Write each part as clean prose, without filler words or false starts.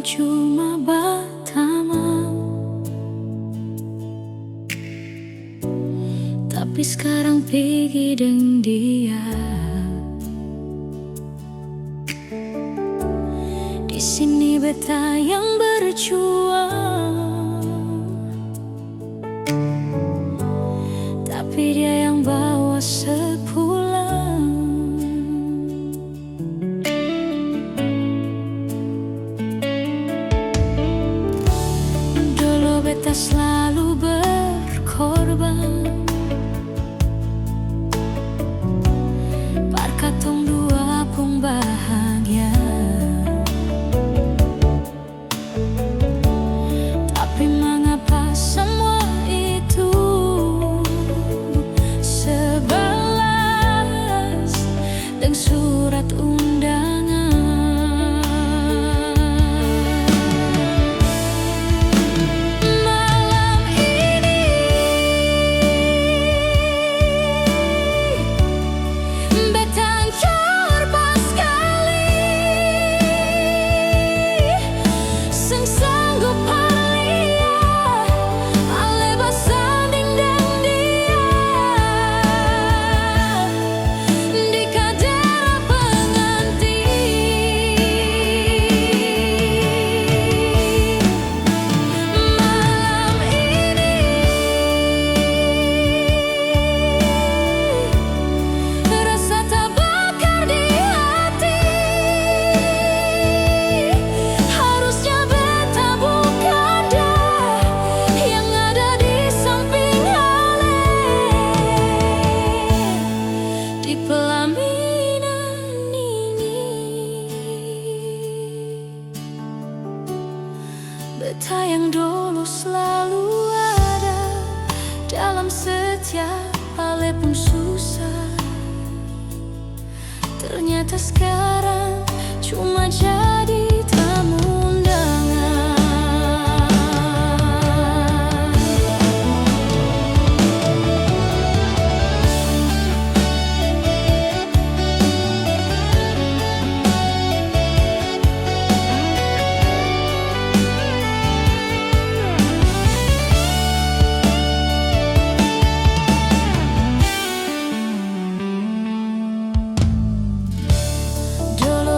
cuma Batamam, tapi sekarang pergi dengan dia. Di sini beta yang berjuang, tapi dia yang bawa sepulang. Dulu beta selalu berkorban, katong dua pun bahagia. Tapi mengapa semua itu sebalas dengan surat undangan? Malam ini beta coba sekali, seng sanggup halia ale bersanding dengan dia di kadera pengantin. Malam ini rasa terbakar di hati. Harusnya beta bukan dia yang ada di samping ale di pelaminan ini. Beta yang dulu selalu ada dalam setiap ale pun susah, ternyata sekarang cuma jadi tamu undangan. Dulu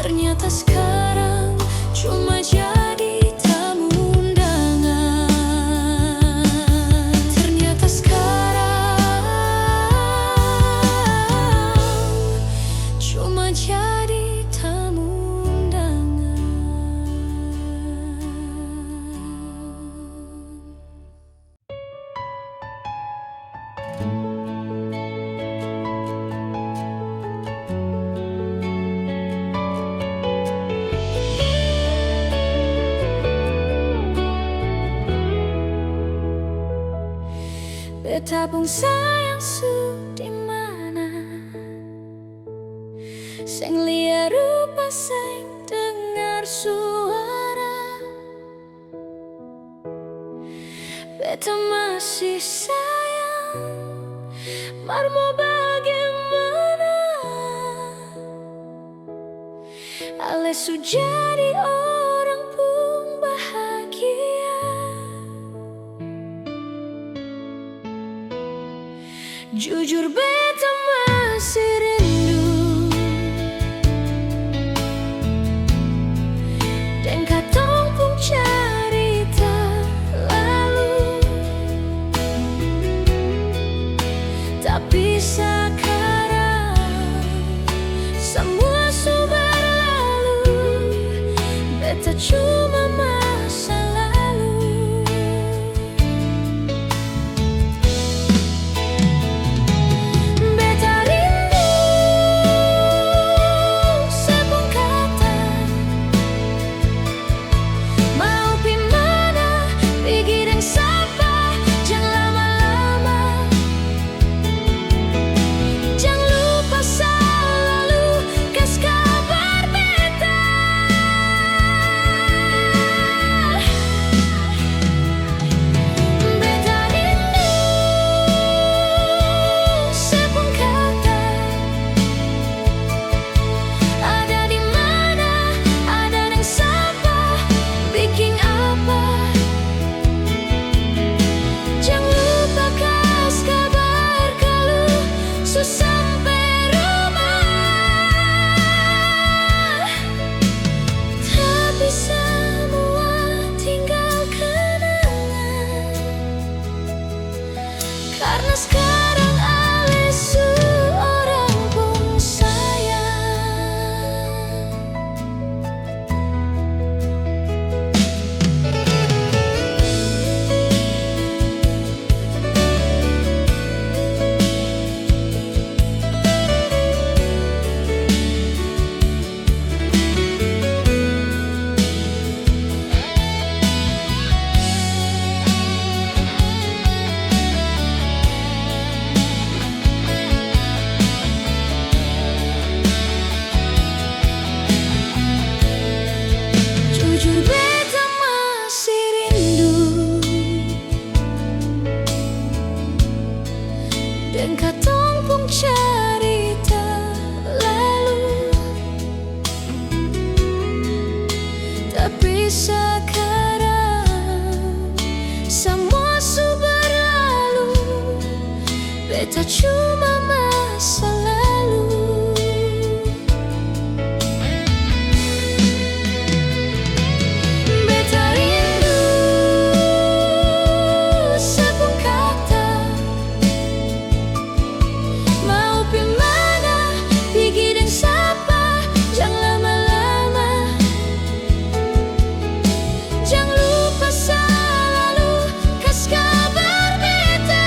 Ternyata sekarang cuma jadi tamu undangan. Ternyata sekarang cuma jadi tamu undangan. Betapung sayang su di mana, sing liya rupa sing dengar suara. Beta masih sayang, mar mau bagaimana? Ale su jadi orang pun bahagia. Jujur beta masih rindu, dan katong pun cerita lalu. Tapi sekarang semua sudah berlalu. Beta cuma masa lalu. Beta rindu sepung kata, mau pi mana, pergi dan sapa, jangan lama-lama. Jangan lupa selalu kas kabar beta. Beta rindu sepung kata, ada di mana, ada yang sapa, bikin apa. Jangan lupa kas kabar kalau su sampai rumah. Tapi semua tinggal kenangan, karena sekarang ale su orang pun sayang. Jujur beta masih rindu, dan katong pun cerita lalu. Tapi sekarang semua sudah berlalu. Beta cuma masa lalu. Beta rindu sepung kata, mau pi mana, pergi dan sapa, jangan lama-lama. Jangan lupa selalu kas kabar beta.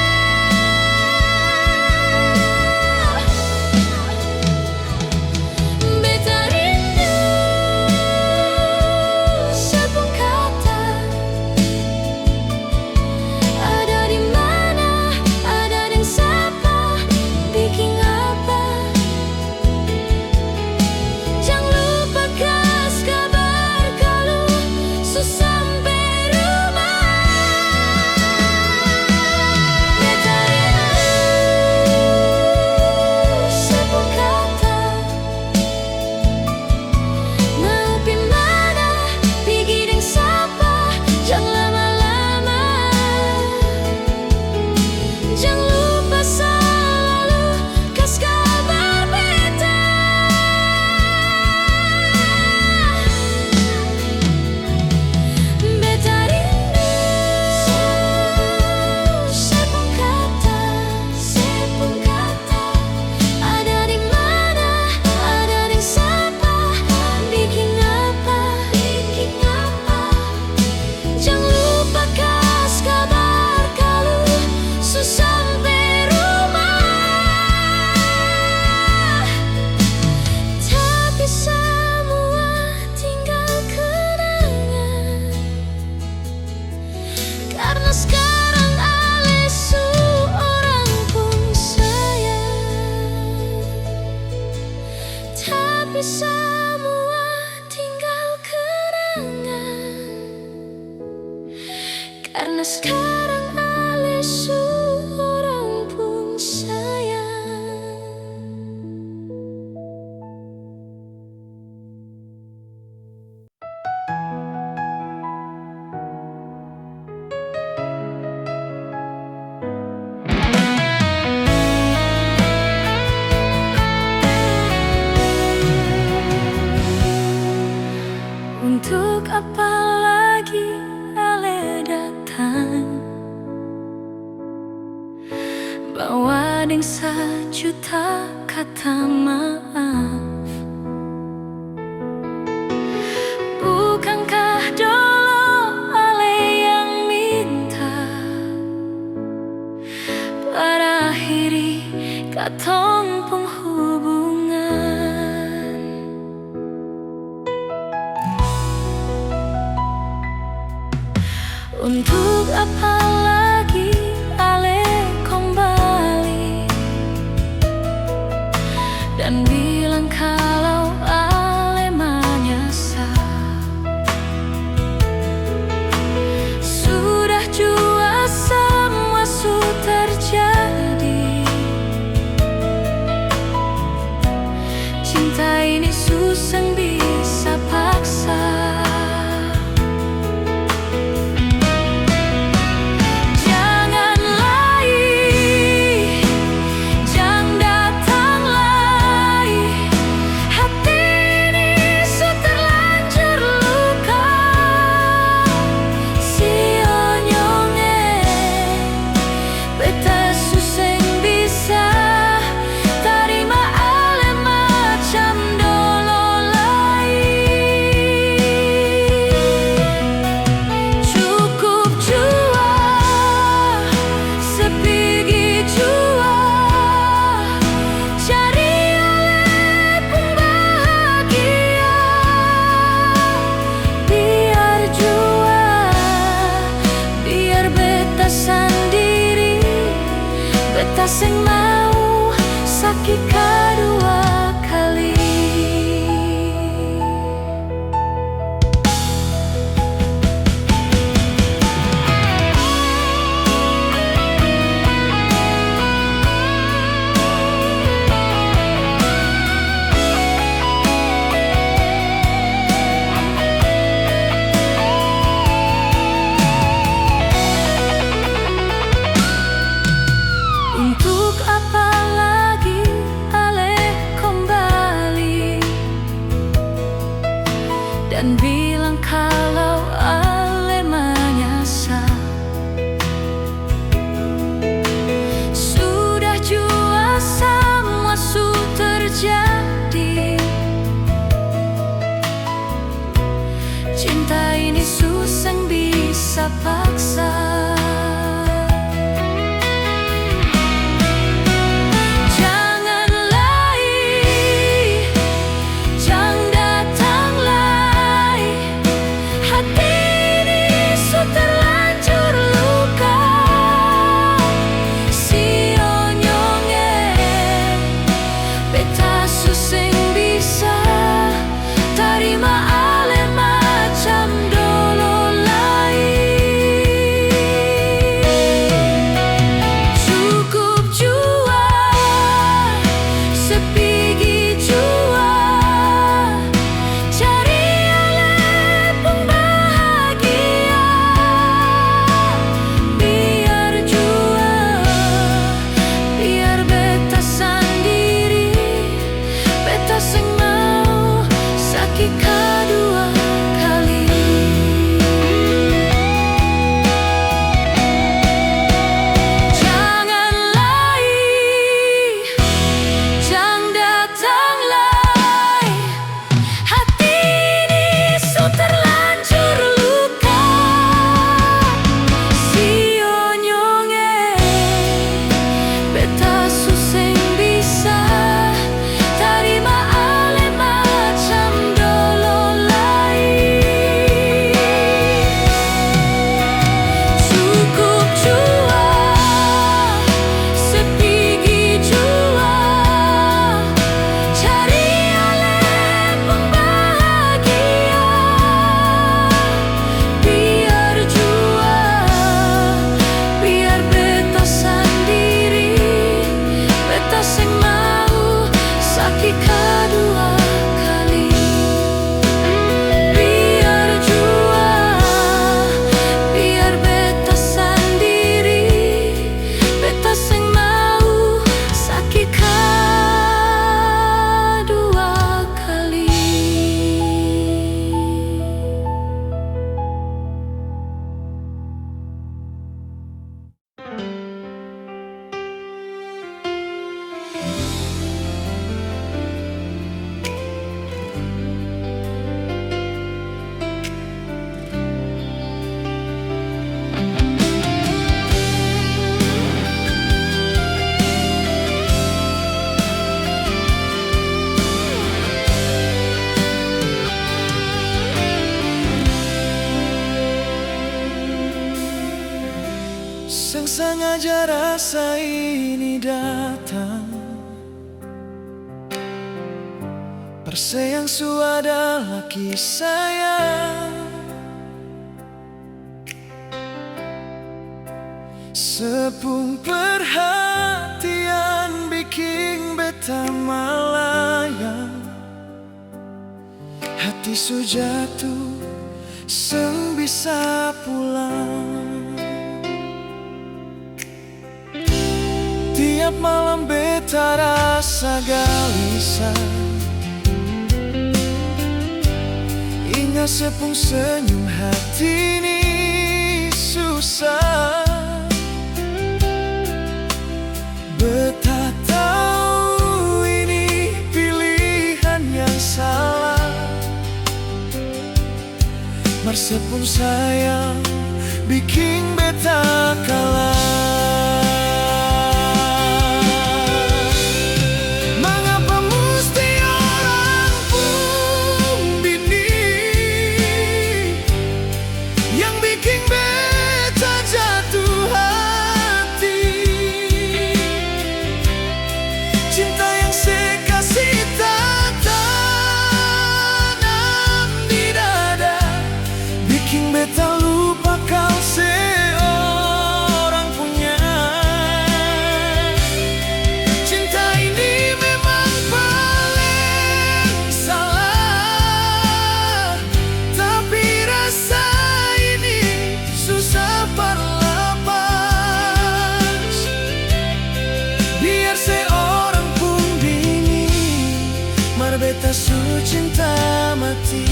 bawa ding sajuta kata maaf. Bukankah dulu Ale yang minta pada akhiri katong penghubungan? Untuk apa lagi Ale kembali dan bilang kalau Ale menyesal? Sudah jua semua terjadi. Cinta ini susah bisa paksa. Sing mau sakit kedua kali. Untuk apa lagi Ale kembali dan bilang kalau Ale menyesal? Sudah jua semua terjadi. Cinta ini susah bisa paksa. rasa ini datang, Perseyang su adalah kisah. Sepung perhatian bikin beta melayang, hati su jatuh seng bisa pulang. Tiap malam beta rasa gelisah, ingat sepung senyum hati ini susah. Beta tahu ini pilihan yang salah, mar sepung sayang bikin beta kalah. Beta lupa kau seorang punya. Cinta ini memang paling salah, tapi rasa ini susah berlepas. Biar seorang pun bingung, mar beta su cinta mati.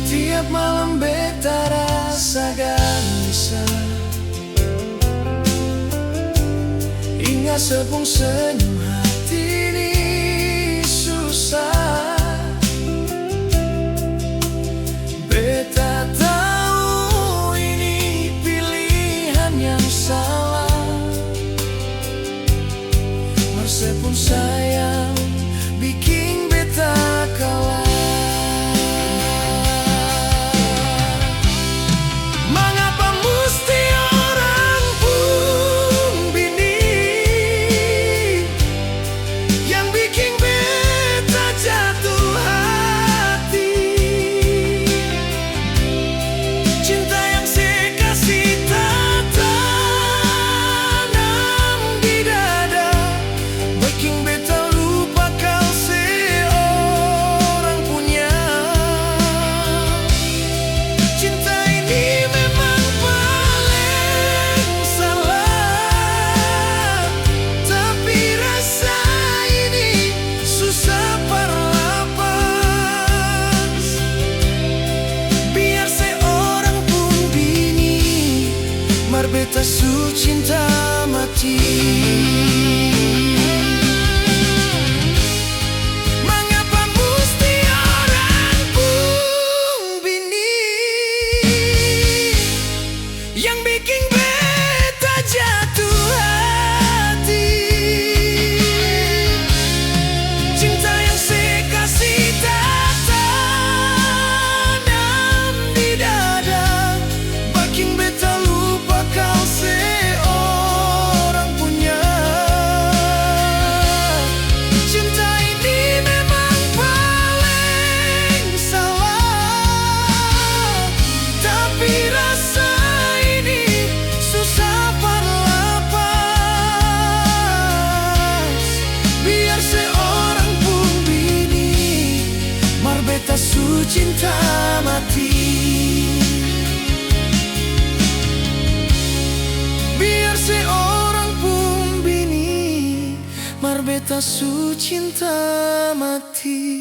Tiap malam beta rasa gelisah, ingat sepung senyum hati ini susah. Beta tahu ini pilihan yang salah, mar sepung sayang bikin beta kalah. Beta su cinta mati. Mengapa mesti orang pun bini yang bikin beta jatuh hati. Cinta yang saya kasih tak tanam di dada, bikin beta lupa kau seorang punya. Cinta ini memang paling salah, tapi rasa ini susah berlepas. Biar seorang pun bini, mar beta su cinta mati. Biar seorang pun bini, mar beta su cinta mati.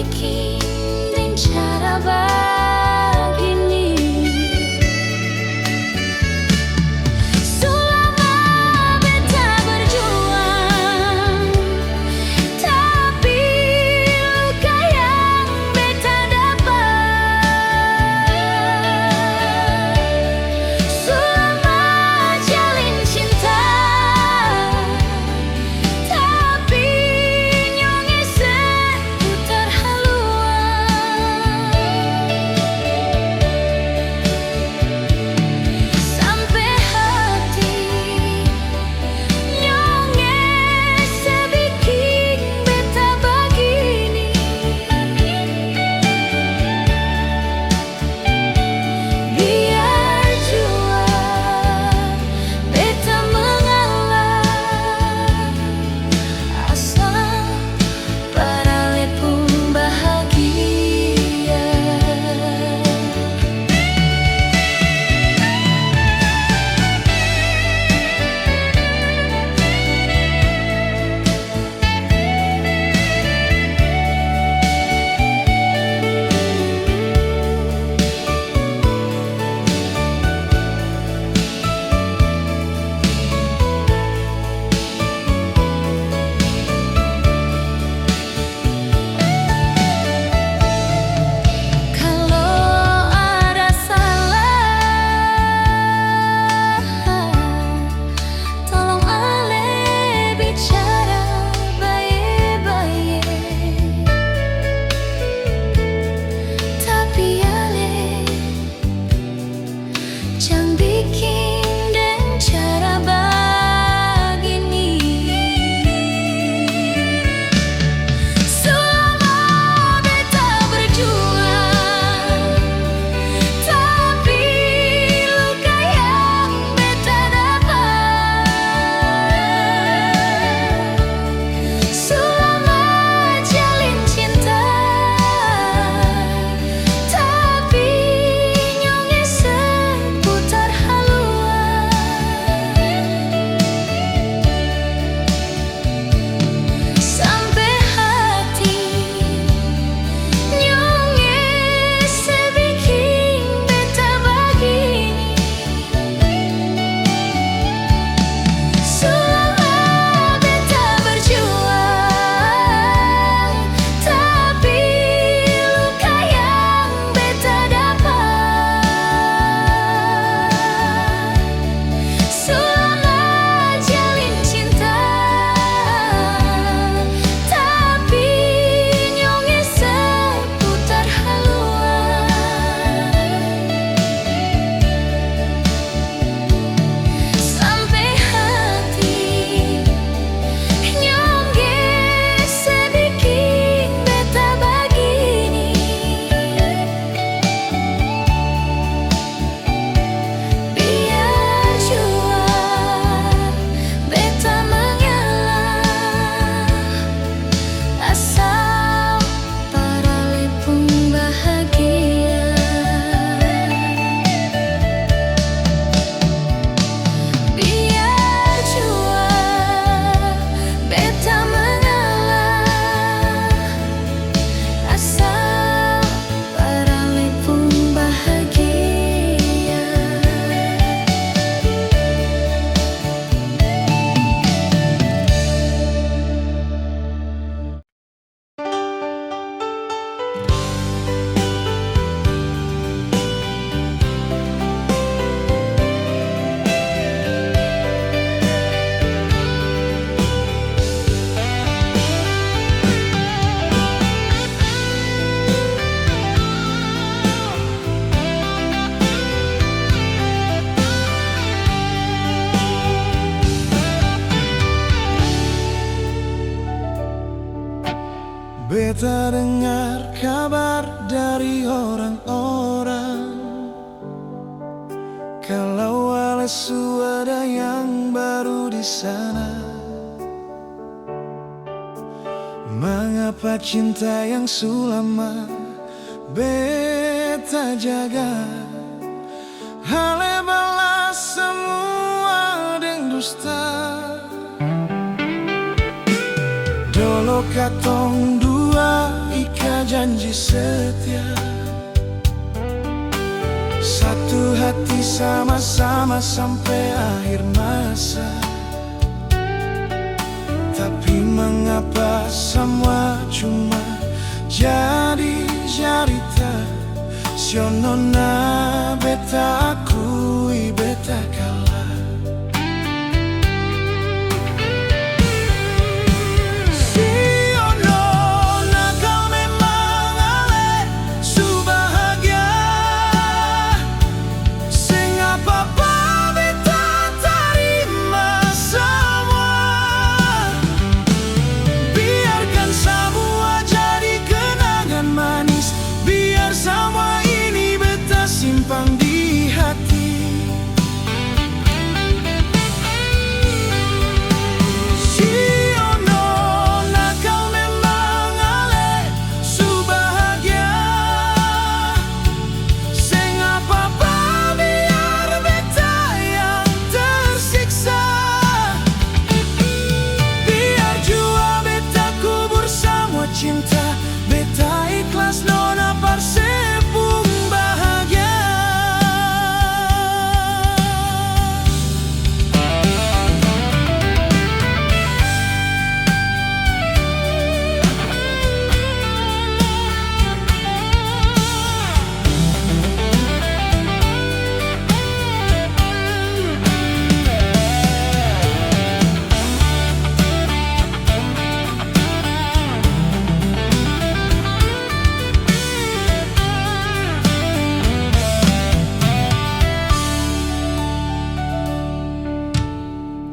bikin dan cara begini. Selama beta berjuang, tapi luka yang beta dapat. Selama jalin cinta, tapi nyonge seputar haluan. Sampai hati nyonge sebikin beta begini. Biar jua beta mengalah, asal parale pun bahagia. Kalau ada salah, tolong ale bicara baik-baik. Tapi ale jangan bikin dan cara begini. Selama beta berjuang, tapi luka yang beta dapat. Selama jalin cinta, tapi nyonge seputar haluan. Sampai hati nyonge sebikin beta begini. Selama beta berjuang, tapi luka yang beta dapat. Selama jalin cinta, tapi nyonge seputar haluan. Sampai hati nyonge sebikin beta begini. Biar jua beta mengalah, asal parale pun bahagia. Biar jua beta mengalah, asal parale pun bahagia. Beta dengar kabar dari orang-orang kalau Alesu ada yang baru di sana. Mengapa cinta yang sulama beta jaga hale balas semua deng dusta. Dolo katong dua ika janji janji setia, satu hati sama-sama sampai akhir masa. Tapi mengapa semua cuma jadi cerita? Sionona beta akui beta kalah. Sionona kau memang ale su bahagia. Sing apa-apa beta terima semua. Biarkan semua jadi kenangan manis. Biar semua ini beta simpan di hati. Sionona kau memang ale su bahagia. Sing apa-apa biar beta yang tersiksa. Biar jua beta kubur semua cinta. Beta ikhlas nona parsepung bahagia.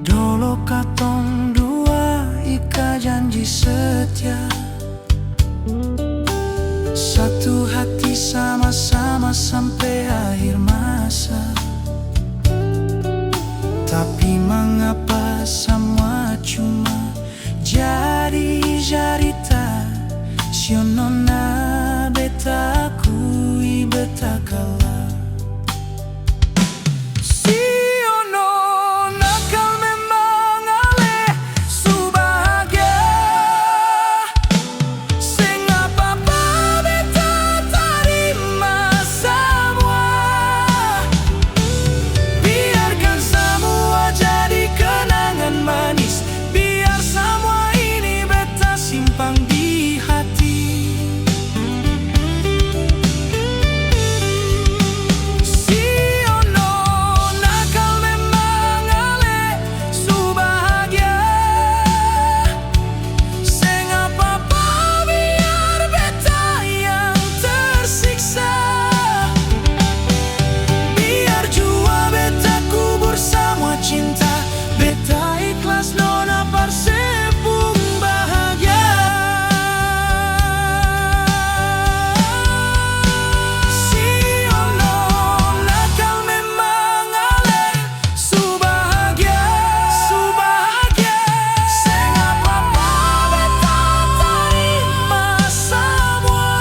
Dulu katong dua ika janji setia, satu hati sama-sama sampai akhir masa. Tapi mengapa semua cuma jadi cerita? Sionona beta akui beta kalah. Sionona kau memang ale su bahagia. Sing apa-apa beta terima semua. Biarkan semua jadi kenangan manis. Biar semua ini beta simpan di hati. Sionona kau memang ale su bahagia. Sing apa-apa biar beta yang tersiksa. Biar jua beta kubur semua cinta. Beta ikhlas nona parsepung bahagia. Sionona kau memang ale su bahagia. Su bahagia. Sing apa-apa beta terima semua.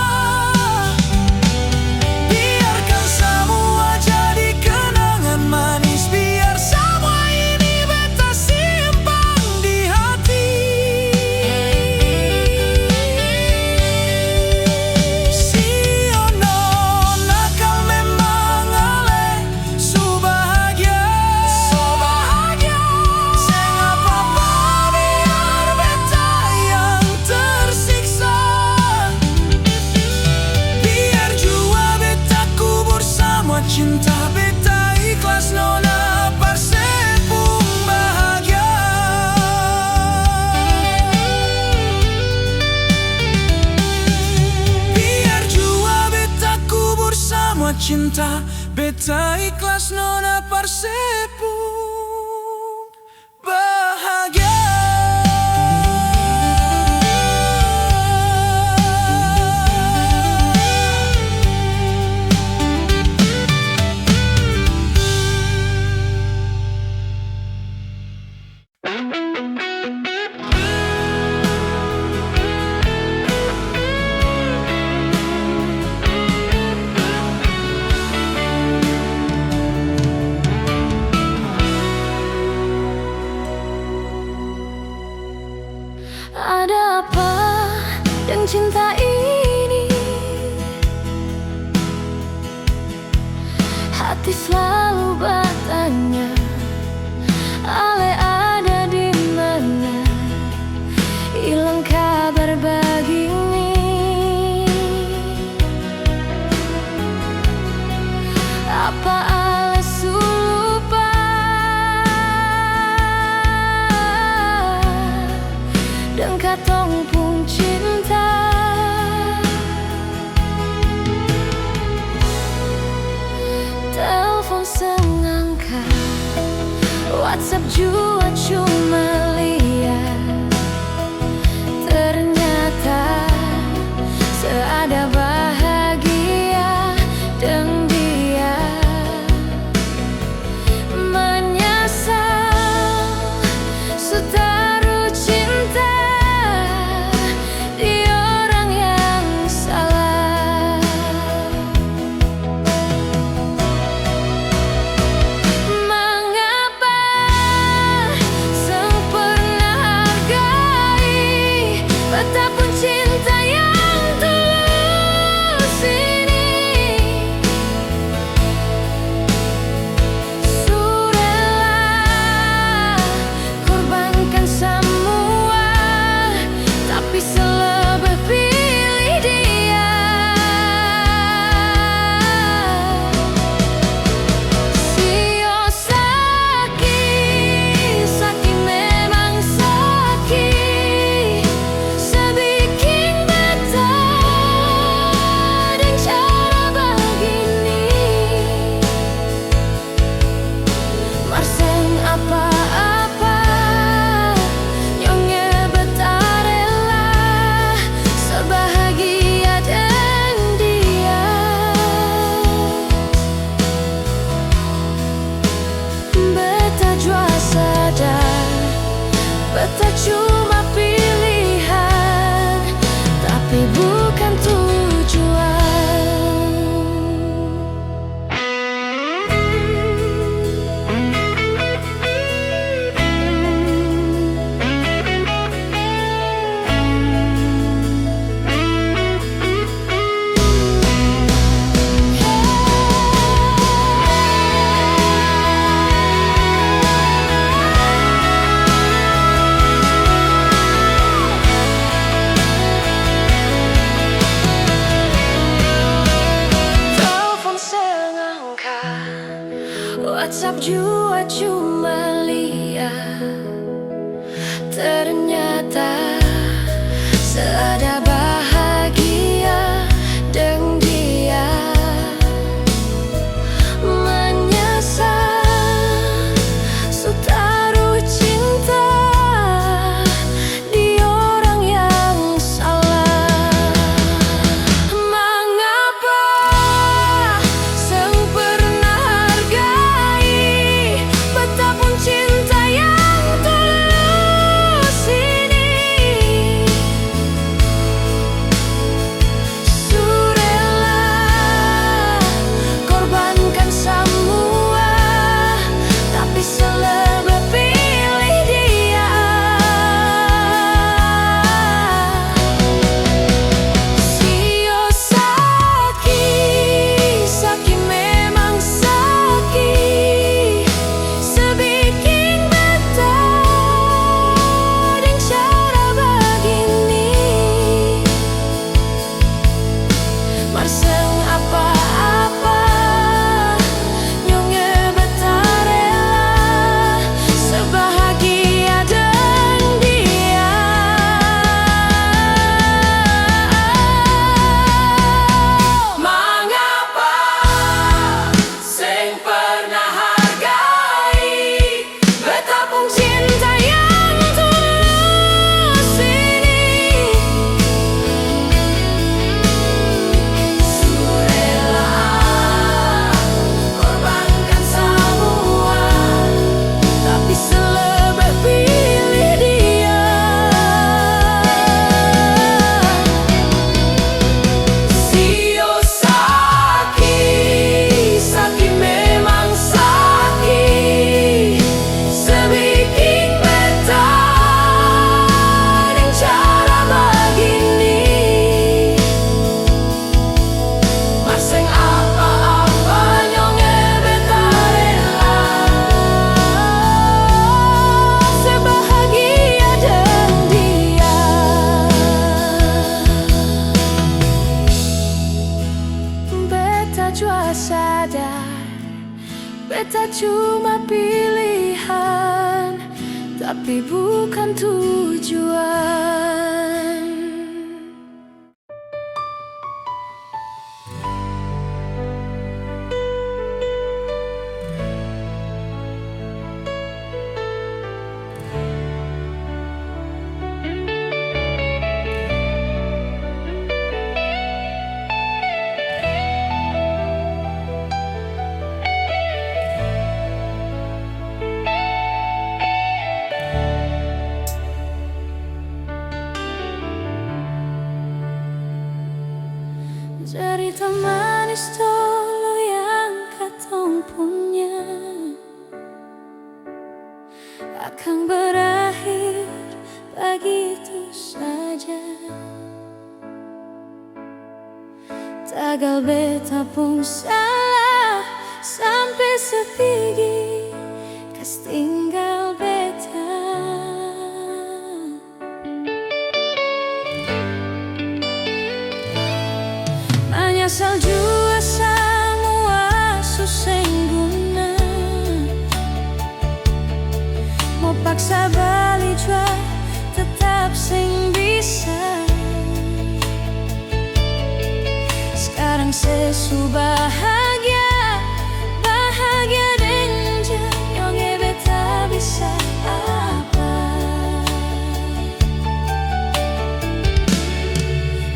Biarkan semua jadi kenangan manis. Biar semua ini beta simpan di hati. Sionona kau memang ale su bahagia. Su bahagia. Sing apa-apa biar beta yang tersiksa. Biar jua beta kubur semua cinta. Beta ikhlas nona parsepung bahagia. Biar jua beta kubur semua cinta. Beta ikhlas nona parsepung bahagia. WhatsApp jua cuma lihat, ternyata seada bahagia dengan dia. Menyesal sutaruh cinta di orang yang salah. Mengapa sempurna hargai betapun cinta yang tulus ini. Surela korbankan semua, tapi selebih pilih dia. Sio sakit, sakit memang sakit, sebikin beta dengan cara begini. Marseng apa-apa nyonge beta rela sebahagia dengan dia. Beta jua sadar beta cuma pilihan, tapi bukan tujuan. Telepon sengangkat, WhatsApp jua cuma lihat, ternyata seada bahagia dengan dia. Menyesal sutaruh cinta di orang yang salah. Mengapa sempurna hargai betapun cinta yang tulus ini. Surela korbankan semua, tapi selebih pilih dia. Sio sakit, sakit memang sakit, sebikin beta dengan cara begini. Marseng apa-apa nyonge beta rela sebahagia dengan dia. Mengapa seng pernah hargai betapun cinta yang tulus ini. Surela korbankan semua, tapi selebih pilih dia. Sio sakit, sakit memang sakit, sebikin beta dengan cara begini. Marseng apa-apa nyonge beta rela sebahagia dengan dia. Beta jua sadar beta cuma pilihan, tapi bukan tujuan. cerita manis dulu yang katong punya akan berakhir begitu saja. Tagal beta pun salah sampai sepigi kas tinggal beta. Menyesal jua semua susah guna, mau paksa balik jua tetap sing bisa. Sekarang sesu bahagia, bahagia denja yang beta bisa apa.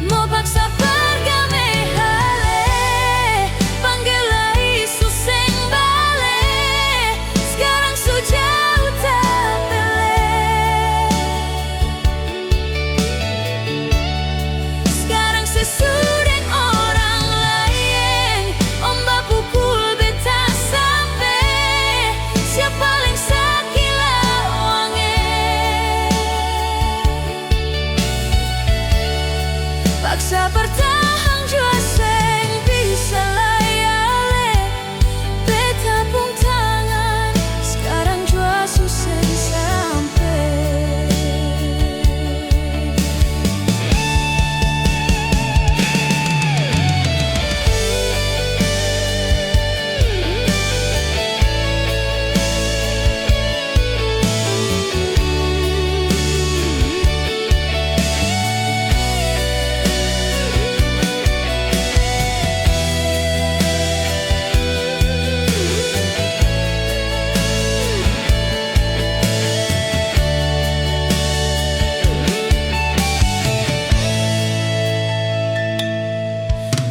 Mau paksa pergame hale, panggil lagi suseng bale. Sekarang sujauh tak bele. Sekarang sesudeng orang lain, ombak pukul beta sampai. Siapa paling sakila wange. Paksa bertahan jua seng bisa layale. Beta pun tangan sekarang jua susah sampai.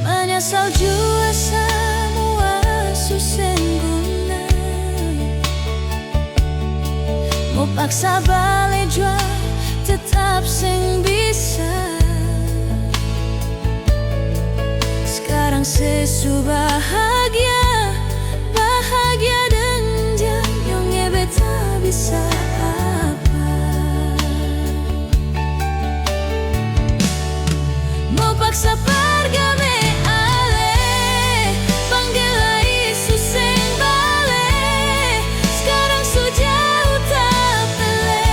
Menyesal jua semua susah guna, mau paksa balik jua tetap sing bisa. Sekarang sesu bahagia, bahagia denja yang beta bisa apa. Mau paksa pergame ale, panggil lagi suseng bale. Sekarang sujauh tak bele.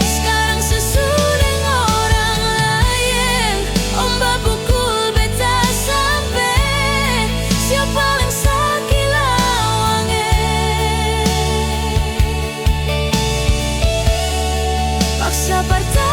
Sekarang sesudeng orang lain, ombak pukul beta sampai. Siapa paling sakila wange. Paksa partai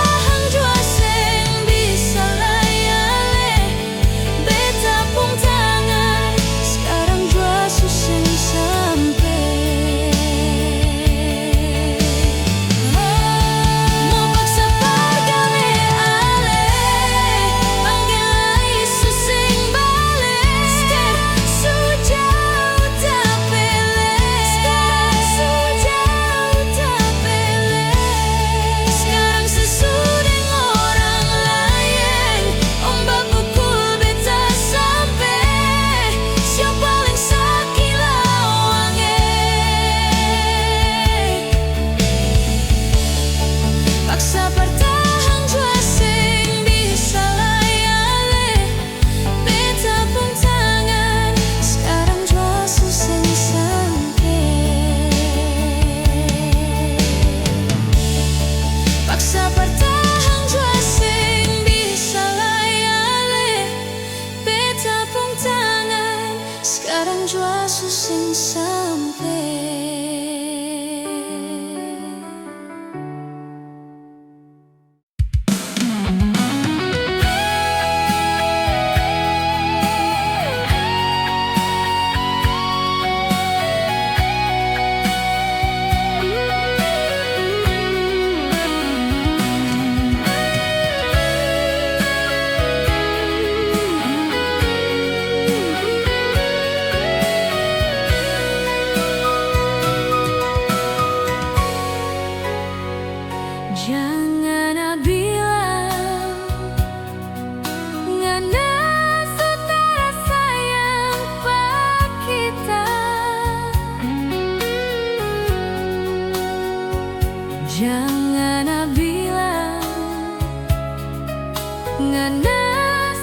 ngana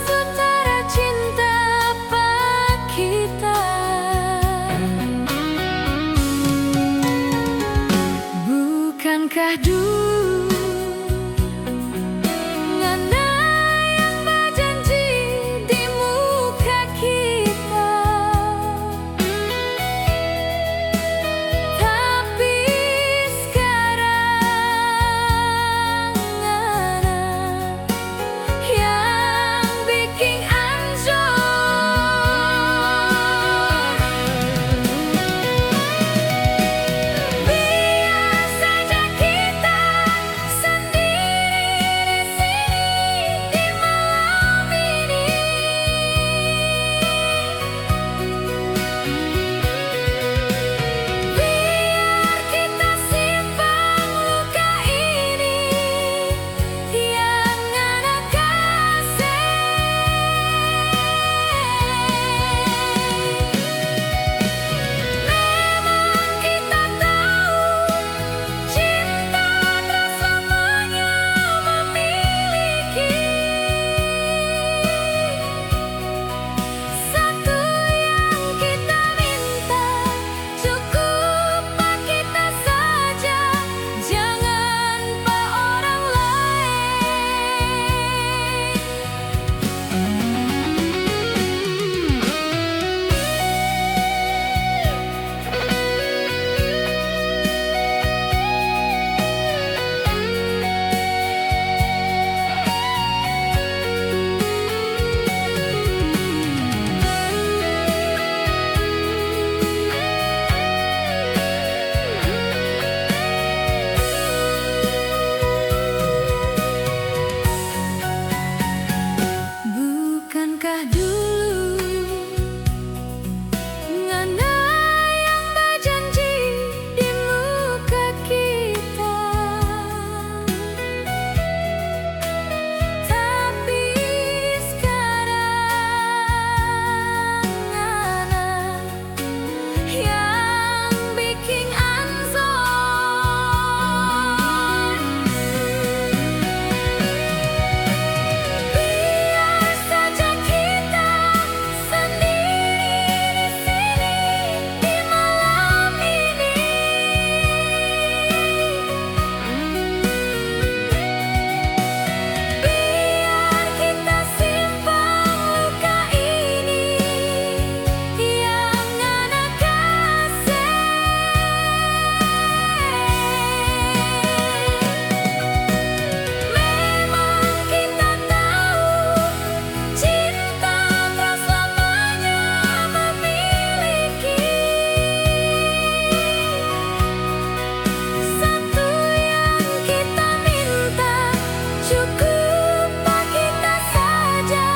sutara cinta pak kita. Bukankah dulu ngana yang berjanji di muka kita, tapi sekarang ngana yang bikin anjor. Biar saja kita sendiri di sini di malam ini. Biar kita simpan luka ini yang anak kasih. Memang kita tahu cinta tak selamanya memiliki. Satu yang kita minta, cukup pak kita saja, jangan pak orang Bukankah dulu ngana yang berjanji di muka kita, tapi sekarang ngana yang bikin anjor. Biar saja kita sendiri di sini di malam ini. Biar kita simpan luka ini yang anak kasih. Memang kita tahu cinta tak selamanya memiliki. Satu yang kita minta, cukup pak kita saja,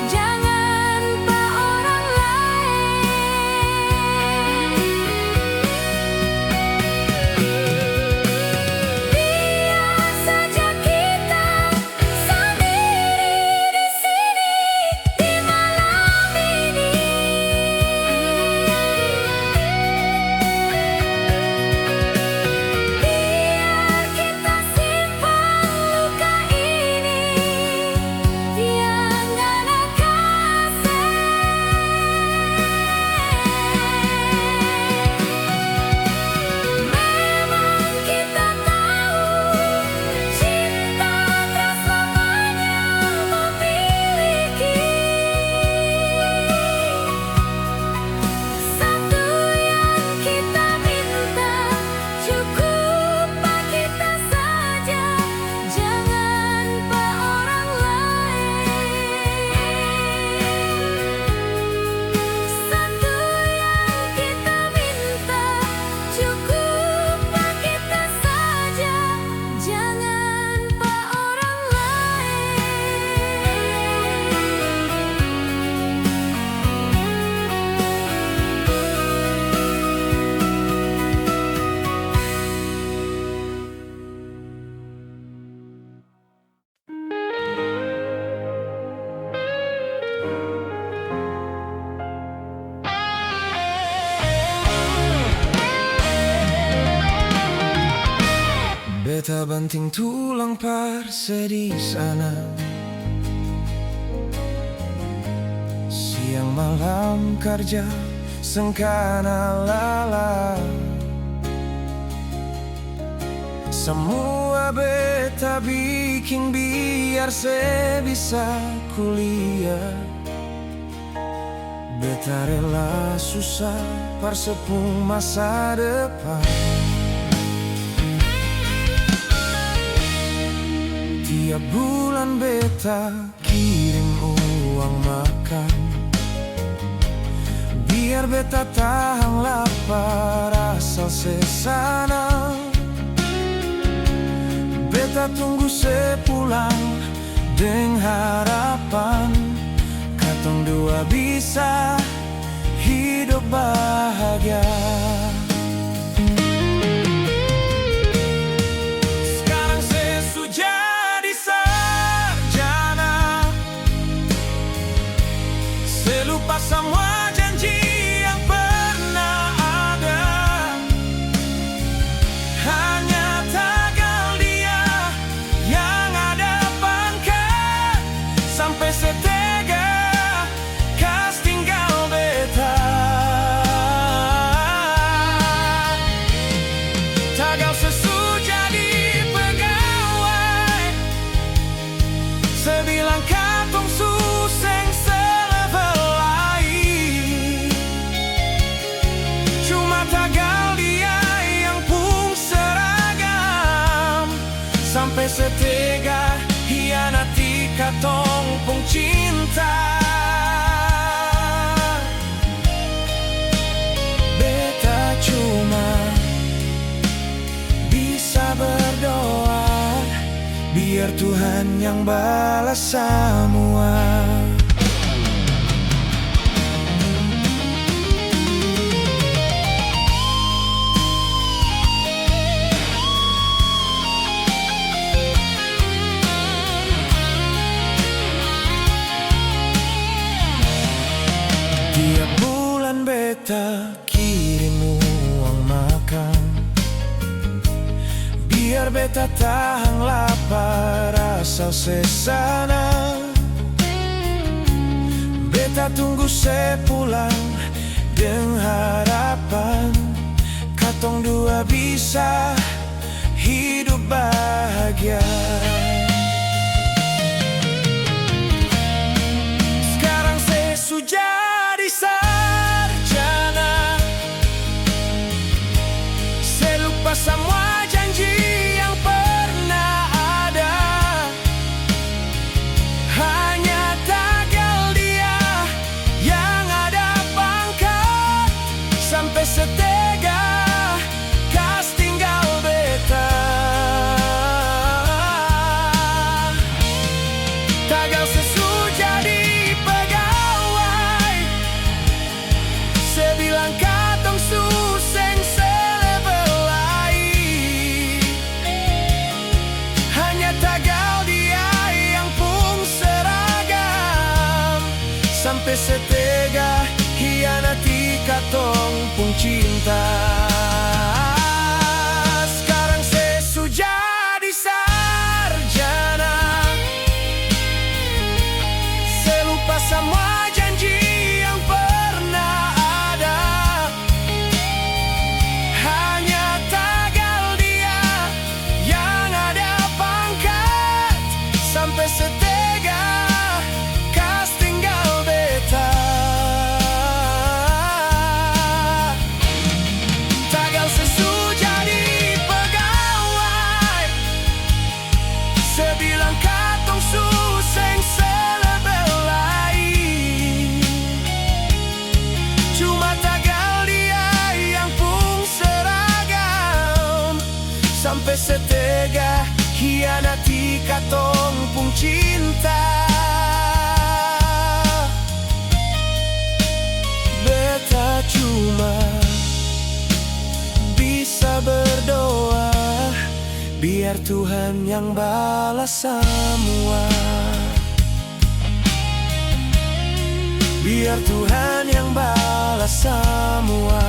jangan pak orang lain. Biar saja kita sendiri di sini di malam ini. Biar kita simpan luka ini yang anak kasih. Memang kita tahu cinta tak selamanya memiliki. Satu yang kita minta, cukup pak kita saja, jangan pak orang lain. Satu yang kita minta, cukup pak kita saja, jangan pak orang Beta banting tulang parse di sana, siang malam kerja sengkana lala. Semua beta bikin biar saya bisa kuliah. Beta rela susah persepung masa depan. Tiap bulan beta kirim uang makan, biar beta tahan lapar asal sesana. Beta tunggu sepulang dengan harapan katong dua bisa hidup bahagia. Sekarang saya sudah jadi sarjana, saya lupa semua janji yang pernah ada. Hanya tagal dia yang ada pangkat, sampai setega kas tinggal beta. Tagal sesudah jadi pegawai, sebilang katong suseng selevel lain. Cuma tagal dia yang pun seragam, sampai setega hianati katong pun cinta. Beta cuma bisa berdoa biar Tuhan yang balas semua. Tiap bulan beta kirim uang makan, biar beta tahan lapar asal sesana. Beta tunggu sepulang dengan harapan katong dua bisa hidup bahagia. Sekarang saya sudah jadi sarjana, saya lupa semua janji yang pernah ada. Hanya tagal dia yang ada pangkat, sampai setega kas tinggal beta. Tagal sesudah jadi pegawai, sebilang katong suseng selevel lain. Hanya tagal dia yang pun seragam, sampai setega hianati katong pun cinta. Sekarang saya sudah jadi sarjana, saya lupa semua janji yang pernah ada. Hanya tagal dia yang ada pangkat, sampai setega kas tinggal beta. Tagal sesudah jadi pegawai, sebilang katong suseng selevel lain. Cuma tagal dia yang pun seragam, sampai setega hianati katong pun cinta. Beta cuma bisa berdoa biar Tuhan yang balas semua. Biar Tuhan yang balas semua.